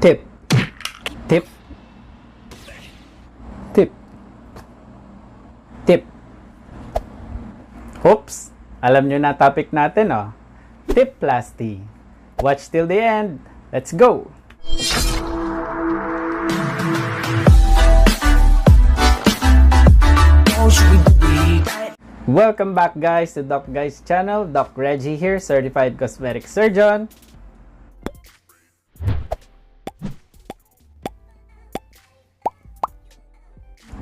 Tip. Tip. Tip. Tip. Oops! Alam nyo na topic natin, oh. Tipplasty. Watch till the end. Let's go! Welcome back, guys, to Doc Guys channel. Doc Reggie here, certified cosmetic surgeon.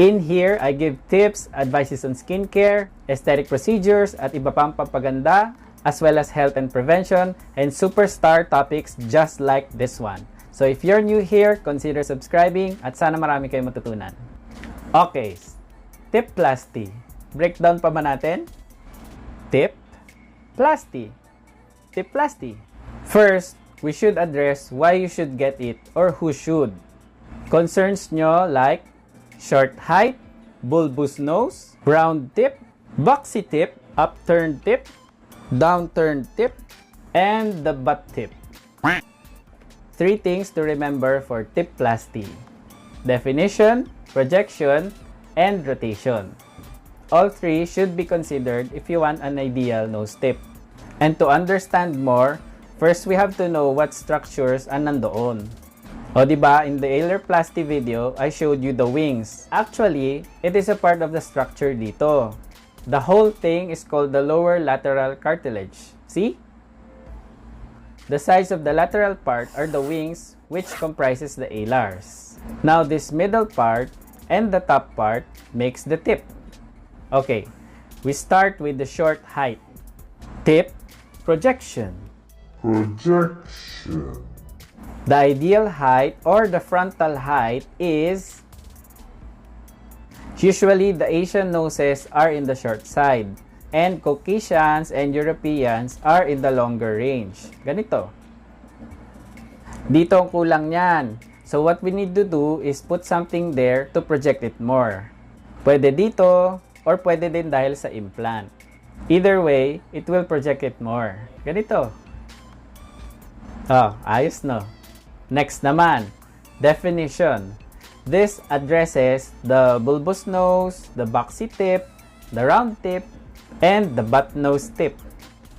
In here, I give tips, advices on skincare, aesthetic procedures, at iba pang pampaganda, as well as health and prevention, and superstar topics just like this one. So if you're new here, consider subscribing at sana marami kayong matutunan. Okay, Tipplasty. Breakdown pa ba natin? Tipplasty. Tipplasty. First, we should address why you should get it or who should. Concerns nyo like short height, bulbous nose, round tip, boxy tip, upturned tip, downturned tip, and the butt tip. 3 things to remember for Tipplasty: definition, projection, and rotation. All 3 should be considered if you want an ideal nose tip. And to understand more, first we have to know what structures ang nandoon. O diba, in the Ailerplasty video, I showed you the wings. Actually, it is a part of the structure dito. The whole thing is called the lower lateral cartilage. See? The sides of the lateral part are the wings, which comprises the alars. Now, this middle part and the top part makes the tip. Okay, we start with the short height. Tip, projection. Projection. The ideal height or the frontal height is, usually the Asian noses are in the short side and Caucasians and Europeans are in the longer range. Ganito. Dito ang kulang niyan. So what we need to do is put something there to project it more. Pwede dito or pwede din dahil sa implant. Either way, it will project it more. Ganito. Oh, ayos no? Next naman, definition. This addresses the bulbous nose, the boxy tip, the round tip, and the butt nose tip.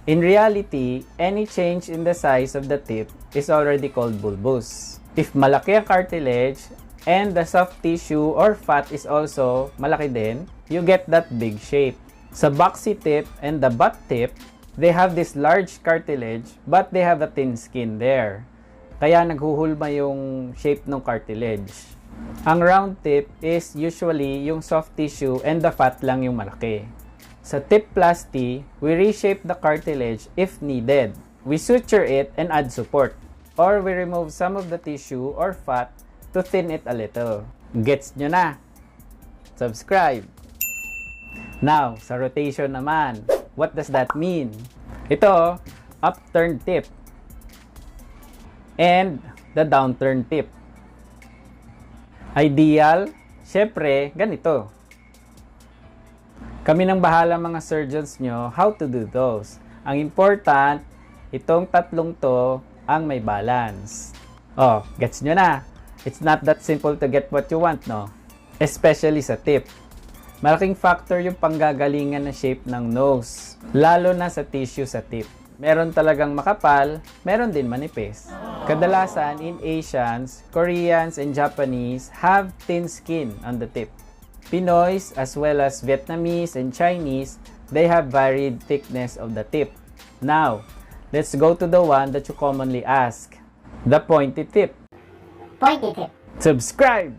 In reality, any change in the size of the tip is already called bulbous. If malaki ang cartilage and the soft tissue or fat is also malaki din, you get that big shape. Sa boxy tip and the butt tip, they have this large cartilage but they have a thin skin there. Kaya naghuhulma yung shape ng cartilage. Ang round tip is usually yung soft tissue and the fat lang yung malaki. Sa Tipplasty, we reshape the cartilage if needed. We suture it and add support. Or we remove some of the tissue or fat to thin it a little. Gets nyo na? Subscribe! Now, sa rotation naman, what does that mean? Ito, upturned tip and the downturned tip. Ideal, syempre, ganito. Kami nang bahala mga surgeons nyo how to do those. Ang important, itong tatlong to ang may balance. Oh, gets nyo na? It's not that simple to get what you want, no? Especially sa tip. Malaking factor yung panggagalingan na shape ng nose, lalo na sa tissue sa tip. Meron talagang makapal, meron din manipis. Kadalasan, in Asians, Koreans, and Japanese have thin skin on the tip. Pinoys, as well as Vietnamese and Chinese, they have varied thickness of the tip. Now, let's go to the one that you commonly ask, the pointy tip. Pointy tip. Subscribe!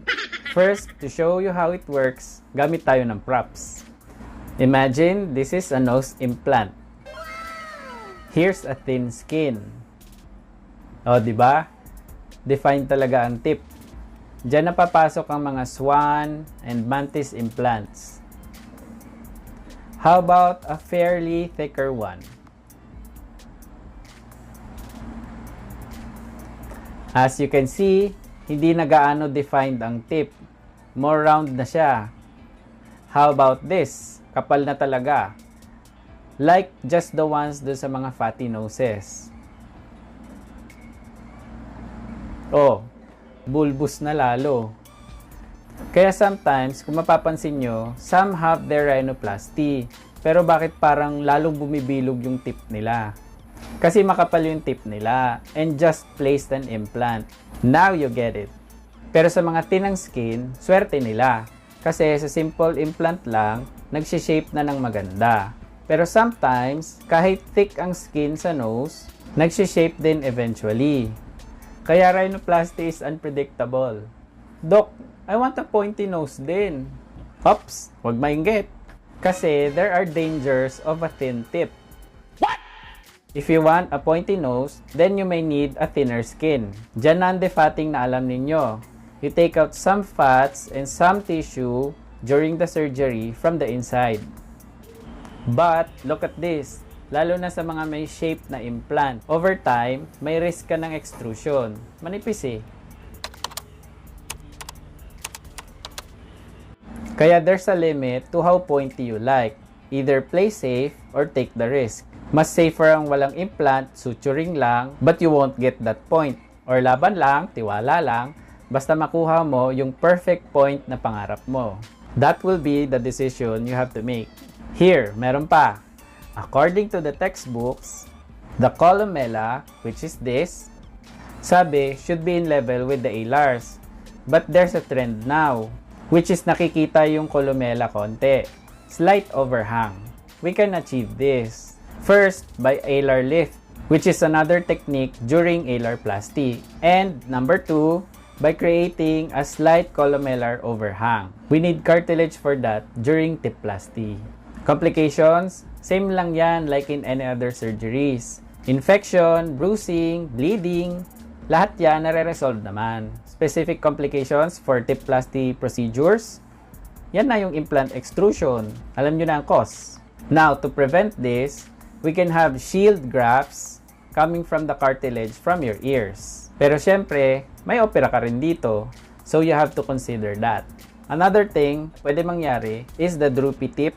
First, to show you how it works, gamit tayo ng props. Imagine this is a nose implant. Here's a thin skin. O, di ba? Define talaga ang tip. Diyan napapasok ang mga swan and mantis implants. How about a fairly thicker one? As you can see, hindi na gaano defined ang tip. More round na siya. How about this? Kapal na talaga. Like just the ones do sa mga fatty noses. Oh, bulbous na lalo. Kaya sometimes, kung mapapansin nyo, some have their rhinoplasty. Pero bakit parang lalong bumibilog yung tip nila? Kasi makapal yung tip nila and just placed an implant. Now you get it. Pero sa mga tinang skin, swerte nila. Kasi sa simple implant lang, nagsishape na ng maganda. Pero sometimes, kahit thick ang skin sa nose, nagsishape din eventually. Kaya rhinoplasty is unpredictable. Doc, I want a pointy nose din. Ops, wag mainggit. Kasi there are dangers of a thin tip. What? If you want a pointy nose, then you may need a thinner skin. Diyan na ang defatting na alam ninyo. You take out some fats and some tissue during the surgery from the inside. But, look at this. Lalo na sa mga may shape na implant. Over time, may risk ka ng extrusion. Manipis eh. Kaya there's a limit to how pointy you like. Either play safe or take the risk. Mas safer ang walang implant, suturing lang, but you won't get that point. Or laban lang, tiwala lang, basta makuha mo yung perfect point na pangarap mo. That will be the decision you have to make. Here, meron pa. According to the textbooks, the columella, which is this, sabi, should be in level with the alars. But there's a trend now, which is nakikita yung columella konti. Slight overhang. We can achieve this. First, by alar lift, which is another technique during alarplasty. And number 2, by creating a slight columellar overhang. We need cartilage for that during tipplasty. Complications, same lang yan like in any other surgeries. Infection, bruising, bleeding, lahat yan nare-resolve naman. Specific complications for tipplasty procedures, yan na yung implant extrusion. Alam nyo na ang cause. Now, to prevent this, we can have shield grafts coming from the cartilage from your ears. Pero syempre, may opera ka rin dito, so you have to consider that. Another thing pwede mangyari is the droopy tip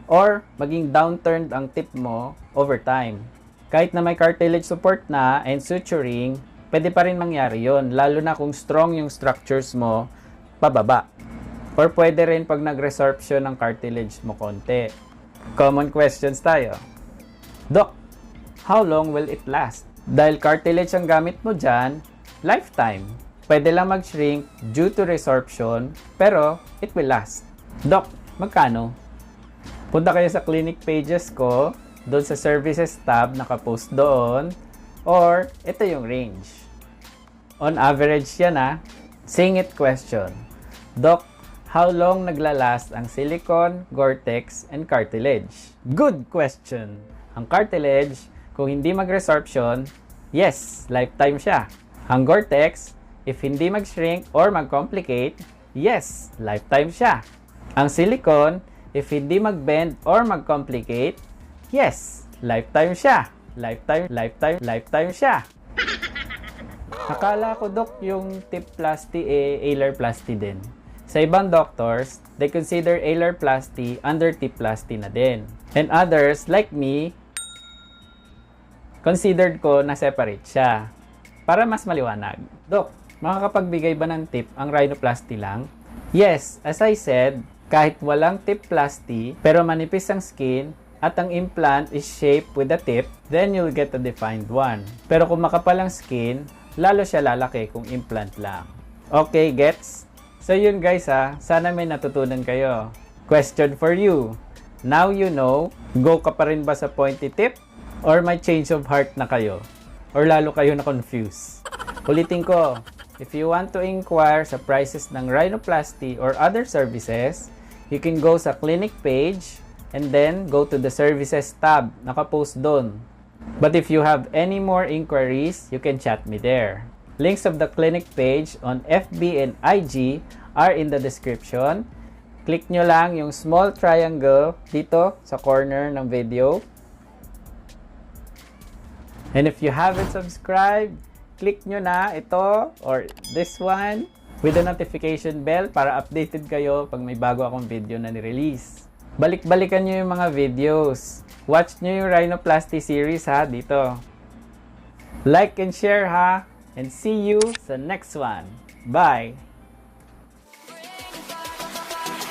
or maging downturned ang tip mo over time. Kahit na may cartilage support na and suturing, pwede pa rin mangyari yon, lalo na kung strong yung structures mo pababa. Or pwede rin pag nag-resorption ng cartilage mo konti. Common questions tayo. Doc, how long will it last? Dahil cartilage ang gamit mo dyan, lifetime. Pwede lang mag-shrink due to resorption, pero it will last. Doc, magkano? Punta kayo sa clinic pages ko, doon sa services tab, nakapost doon, or ito yung range. On average yan ah. Singit question. Doc, how long naglalast ang silicone, Gore-Tex, and cartilage? Good question. Ang cartilage, kung hindi mag-resorption, yes, lifetime siya. Ang Gore-Tex, if hindi mag-shrink or mag-complicate, yes, lifetime siya. Ang silicone, if hindi mag-bend or mag-complicate, yes, lifetime siya. Lifetime siya. Akala ko, Dok, yung tipplasty alarplasty din. Sa ibang doctors, they consider alarplasty under tipplasty na din. And others, like me, considered ko na separate siya. Para mas maliwanag. Dok, makakapagbigay ba ng tip ang rhinoplasty lang? Yes, as I said, kahit walang tipplasty, pero manipis ang skin, at ang implant is shaped with a tip, then you'll get a defined one. Pero kung makapal ang skin, lalo siya lalaki kung implant lang. Okay, gets? So yun guys ha, sana may natutunan kayo. Question for you. Now you know, go ka pa rin ba sa pointy tip? Or may change of heart na kayo? Or lalo kayo na confused? Ulitin ko, if you want to inquire sa prices ng rhinoplasty or other services, you can go sa clinic page, and then go to the services tab. Nakapost doon. But if you have any more inquiries, you can chat me there. Links of the clinic page on FB and IG are in the description. Click nyo lang yung small triangle dito sa corner ng video. And if you haven't subscribed, click nyo na ito or this one with the notification bell para updated kayo pag may bago akong video na ni-release. Balik-balikan nyo yung mga videos. Watch nyo yung rhinoplasty series ha, dito. Like and share ha. and see you sa next one. Bye!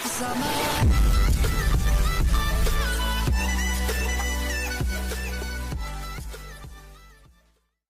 Summer.